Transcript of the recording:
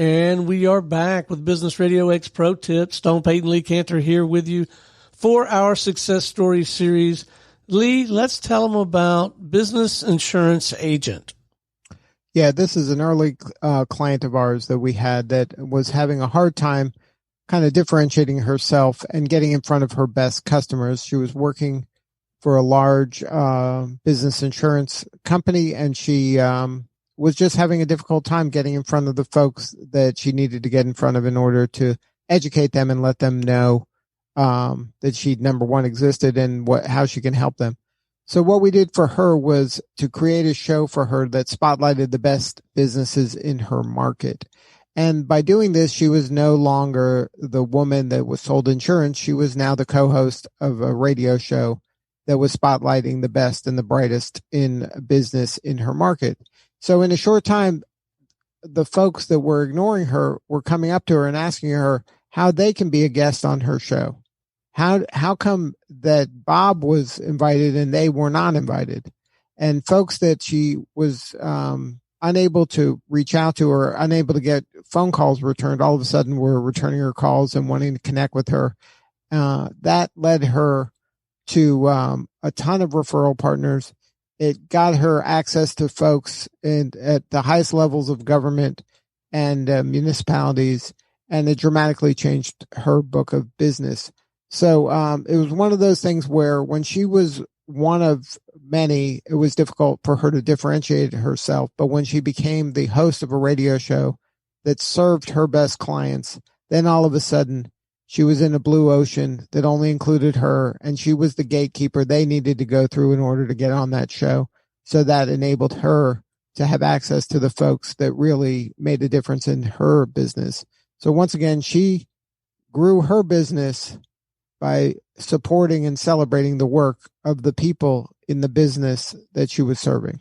And we are back with Business RadioX Pro Tip. Stone Payton, Lee Kantor here with you for our Success Story series. Lee, let's tell them about Business Insurance Agent. Yeah, this is an early client of ours that we had that was having a hard time kind of differentiating herself and getting in front of her best customers. She was working for a large business insurance company, and she was just having a difficult time getting in front of the folks that she needed to get in front of in order to educate them and let them know that she, number one, existed and how she can help them. So what we did for her was to create a show for her that spotlighted the best businesses in her market. And by doing this, she was no longer the woman that was sold insurance. She was now the co-host of a radio show that was spotlighting the best and the brightest in business in her market. So in a short time, the folks that were ignoring her were coming up to her and asking her how they can be a guest on her show. How come that Bob was invited and they were not invited? And folks that she was unable to reach out to or unable to get phone calls returned, all of a sudden were returning her calls and wanting to connect with her. That led her to a ton of referral partners. It got her access to folks at the highest levels of government and municipalities, and it dramatically changed her book of business. So it was one of those things where when she was one of many, it was difficult for her to differentiate herself. But when she became the host of a radio show that served her best clients, then all of a sudden she was in a blue ocean that only included her, and she was the gatekeeper they needed to go through in order to get on that show. So that enabled her to have access to the folks that really made a difference in her business. So once again, she grew her business by supporting and celebrating the work of the people in the business that she was serving.